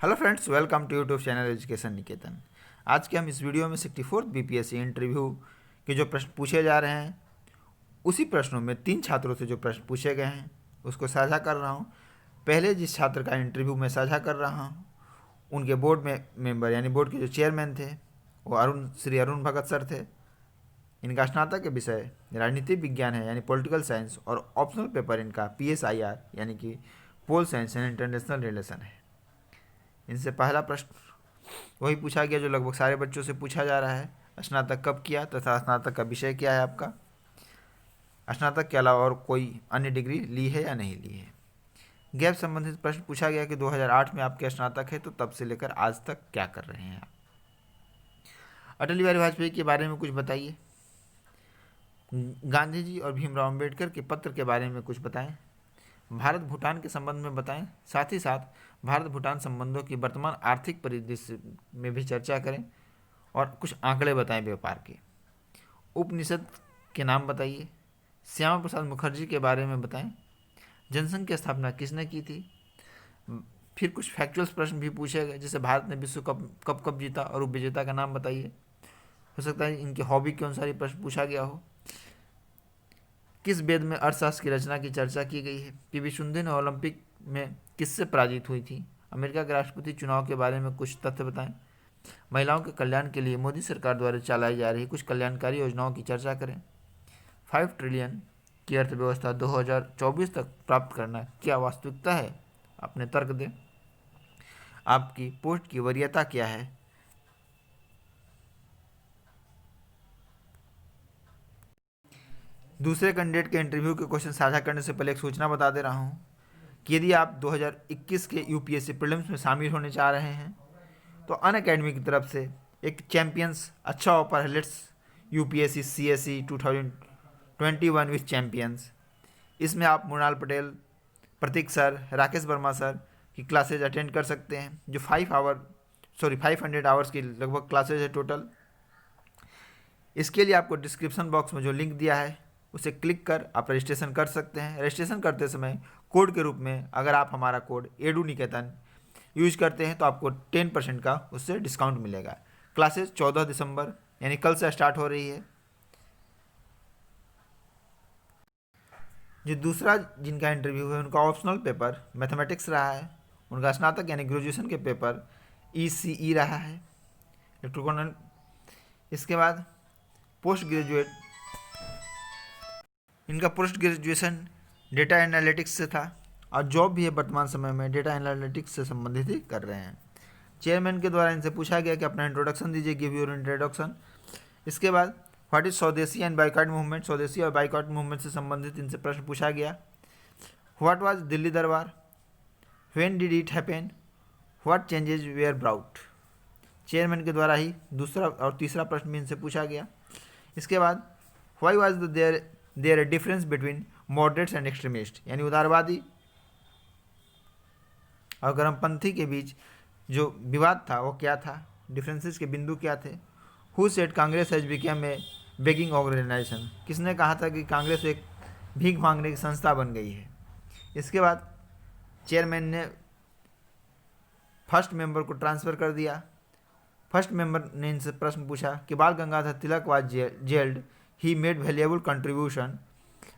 Hello friends, welcome to YouTube channel education Niketan. आज के हम इस वीडियो में 64th बीपीएससी इंटरव्यू के जो प्रश्न पूछे जा रहे हैं, उसी प्रश्नों में 3 छात्रों से जो प्रश्न पूछे गए हैं उसको साझा कर रहा हूं। पहले जिस छात्र का इंटरव्यू मैं साझा कर रहा हूं, उनके बोर्ड में मेंबर यानी बोर्ड के जो चेयरमैन थे वो श्री अरुण भगत सर थे। इनका स्नातक के विषय राजनीतिक विज्ञान है यानी पॉलिटिकल साइंस, और ऑप्शनल पेपर इनका PSIR यानी कि pol science and international relation है। इनसे पहला प्रश्न वही पूछा गया जो लगभग सारे बच्चों से पूछा जा रहा है। स्नातक कब किया तथा स्नातक का विषय क्या है आपका? स्नातक के अलावा और कोई अन्य डिग्री ली है या नहीं ली है? गैप संबंधित प्रश्न पूछा गया कि 2008 में आपके स्नातक है तो तब से लेकर आज तक क्या कर रहे हैं आप? अटल बिहारी वाजपेयी के बारे में कुछ बताइए। गांधी जी और भीमराव अम्बेडकर के पत्र के बारे में कुछ बताएं। भारत भूटान के संबंध में बताएं। साथ ही साथ भारत भूटान संबंधों की वर्तमान आर्थिक परिदृश्य में भी चर्चा करें और कुछ आंकड़े बताएं व्यापार के। उपनिषद के नाम बताइए। श्यामा प्रसाद मुखर्जी के बारे में बताएं। जनसंघ की स्थापना किसने की थी? फिर कुछ फैक्चुअल्स प्रश्न भी पूछे गए, जैसे भारत ने विश्व कप कब कब जीता और उपविजेता का नाम बताइए। हो सकता है इनके हॉबी के अनुसार ये प्रश्न पूछा गया हो। किस वेद में अर्थशास्त्र की रचना की चर्चा की गई है? PV सिंधु ने ओलंपिक में किससे पराजित हुई थी? अमेरिका के राष्ट्रपति चुनाव के बारे में कुछ तथ्य बताएं। महिलाओं के कल्याण के लिए मोदी सरकार द्वारा चलाई जा रही कुछ कल्याणकारी योजनाओं की चर्चा करें। 5 ट्रिलियन की अर्थव्यवस्था 2024 तक प्राप्त करना क्या वास्तविकता है? अपने तर्क दें। आपकी पोस्ट की वरीयता क्या है? दूसरे कैंडिडेट के इंटरव्यू के क्वेश्चन साझा करने से पहले एक सूचना बता दे रहा हूँ कि यदि आप 2021 के UPSC प्रीलिम्स में शामिल होने जा रहे हैं तो अनअकैडमी की तरफ से एक चैंपियंस अच्छा ऑफर है। Let's UPSC CSE 2021 with champions. इसमें आप मृणाल पटेल, प्रतीक सर, राकेश वर्मा सर की क्लासेज अटेंड कर सकते हैं, जो 500 आवर्स की लगभग क्लासेज है टोटल। इसके लिए आपको डिस्क्रिप्शन बॉक्स में जो लिंक दिया है उसे क्लिक कर आप रजिस्ट्रेशन कर सकते हैं। रजिस्ट्रेशन करते समय कोड के रूप में अगर आप हमारा कोड एडू निकेतन यूज करते हैं तो आपको 10% का उससे डिस्काउंट मिलेगा। क्लासेस 14 दिसंबर यानी कल से स्टार्ट हो रही है। जो दूसरा जिनका इंटरव्यू है उनका ऑप्शनल पेपर मैथमेटिक्स रहा है। उनका स्नातक यानी ग्रेजुएशन के पेपर ECE रहा है, इलेक्ट्रिकल। इसके बाद पोस्ट ग्रेजुएट, इनका पोस्ट ग्रेजुएशन डेटा एनालिटिक्स से था और जॉब भी है वर्तमान समय में डेटा एनालिटिक्स से संबंधित ही कर रहे हैं। चेयरमैन के द्वारा इनसे पूछा गया कि अपना इंट्रोडक्शन दीजिए, गिव योर इंट्रोडक्शन। इसके बाद व्हाट इज स्वदेशी एंड बाइकॉट मूवमेंट, स्वदेशी और बाइकॉट मूवमेंट से संबंधित इनसे प्रश्न पूछा गया। What was Delhi Durbar, when did it happen, what changes were brought. Chairman के द्वारा ही दूसरा और तीसरा प्रश्न भी इनसे पूछा गया। इसके बाद why was there a difference between moderates and extremist, यानी उदारवादी और गर्मपंथी के बीच जो विवाद था वो क्या था, डिफरेंसेस के बिंदु क्या थे। Who said Congress has become a begging organisation, किसने कहा था कि कांग्रेस एक भीख मांगने की संस्था बन गई है। इसके बाद चेयरमैन ने फर्स्ट मेंबर को ट्रांसफ़र कर दिया। फर्स्ट मेंबर ने इनसे प्रश्न पूछा कि Bal Gangadhar Tilak was jailed, he made valuable contribution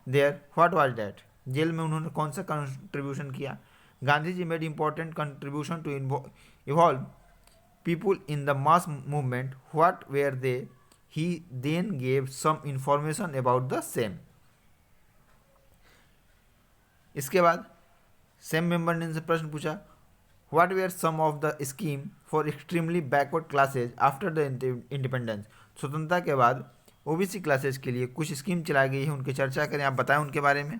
there, what was that. Jail में उन्होंने कौन सा कंट्रीब्यूशन किया? Gandhi ji made important contribution to involve people in the mass movement, what were they, he then gave some information about the same. इसके बाद same member ने इनसे प्रश्न पूछा what were some of the scheme for extremely backward classes after the independence, स्वतंत्रता के बाद OBC classes के लिए कुछ स्कीम चलाई गई है, उनकी चर्चा करें, आप बताएं उनके बारे में।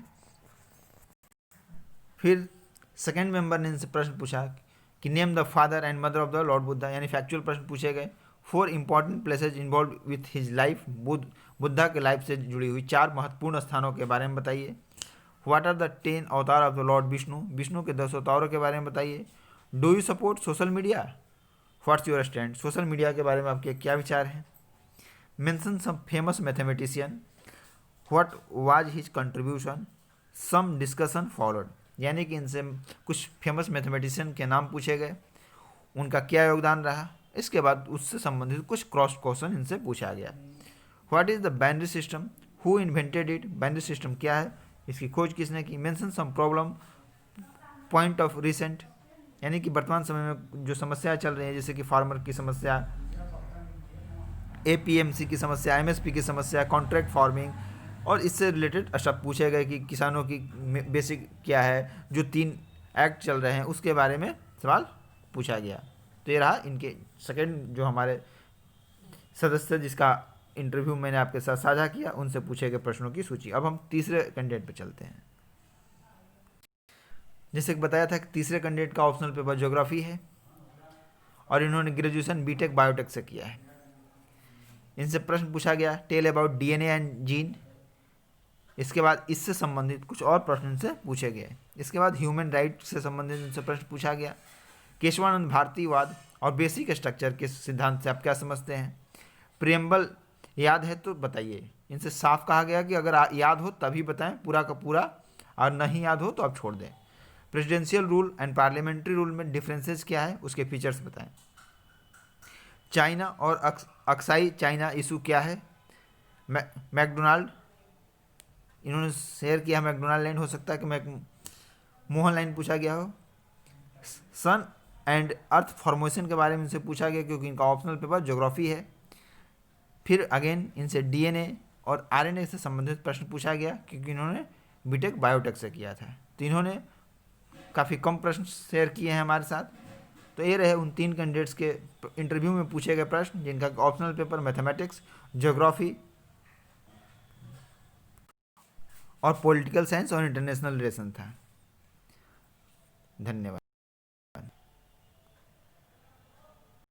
फिर सेकेंड मेंबर ने इनसे प्रश्न पूछा कि name the father and mother of the Lord Buddha, यानी फैक्चुअल प्रश्न पूछे गए। 4 important places involve with his life, Buddha के लाइफ से जुड़ी हुई 4 महत्वपूर्ण स्थानों के बारे में बताइए। What are the 10 avatar of the lord Vishnu, Vishnu के 10 अवतारों के बारे में बताइए। Do you support social media, what's your stand, social media के बारे में आपके क्या विचार हैं। Mention some famous mathematician, what was his contribution, some discussion followed, यानी कि इनसे कुछ फेमस मैथमेटिशियन के नाम पूछे गए। उनका क्या योगदान रहा। इसके बाद उससे संबंधित कुछ क्रॉस क्वेश्चन इनसे पूछा गया। What is the binary system, who invented it, binary system क्या है, इसकी खोज किसने की। Mention some problem point of recent, यानी कि वर्तमान समय में जो समस्याएं चल रही हैं, जैसे कि फार्मर की समस्या, एपीएमसी की समस्या, एमएसपी की समस्या, कॉन्ट्रैक्ट फार्मिंग, और इससे रिलेटेड सब पूछे गए कि किसानों की बेसिक क्या है, जो 3 एक्ट चल रहे हैं उसके बारे में सवाल पूछा गया। तो ये रहा इनके सेकेंड जो हमारे सदस्य जिसका इंटरव्यू मैंने आपके साथ साझा किया, उनसे पूछे गए प्रश्नों की सूची। अब हम तीसरे कैंडिडेट पे चलते हैं। जैसे कि बताया था कि तीसरे कैंडिडेट का ऑप्शनल पेपर ज्योग्राफी है और इन्होंने ग्रेजुएशन बीटेक बायोटेक से किया है। इनसे प्रश्न पूछा गया tell about DNA and gene. इसके बाद इससे संबंधित कुछ और प्रश्न इनसे पूछे गए। इसके बाद ह्यूमन राइट से संबंधित इनसे प्रश्न पूछा गया। केशवानंद भारतीयवाद और बेसिक स्ट्रक्चर के सिद्धांत से आप क्या समझते हैं। प्रियम्बल याद है तो बताइए। इनसे साफ कहा गया कि अगर याद हो तभी बताएं पूरा का पूरा, और नहीं याद हो तो आप छोड़ दें। Presidential rule and parliamentary rule में डिफरेंसेस क्या है, उसके फीचर्स बताएं। चाइना और अक्साई चाइना इशू क्या है। मैकडोनाल्ड इन्होंने शेयर किया, मैकडोनाल्ड लैंड हो सकता है कि मोहन लाइन पूछा गया हो। सन एंड अर्थ फॉर्मेशन के बारे में इनसे पूछा गया क्योंकि इनका ऑप्शनल पेपर ज्योग्राफी है। फिर अगेन इनसे डीएनए और आरएनए से संबंधित प्रश्न पूछा गया क्योंकि इन्होंने बीटेक बायोटेक से किया था। तो इन्होंने काफ़ी कम प्रश्न शेयर किए हैं हमारे साथ। तो ये रहे उन 3 कैंडिडेट्स के इंटरव्यू में पूछे गए प्रश्न जिनका ऑप्शनल पेपर मैथमेटिक्स, ज्योग्राफी और पॉलिटिकल साइंस और इंटरनेशनल रिलेशन था। धन्यवाद।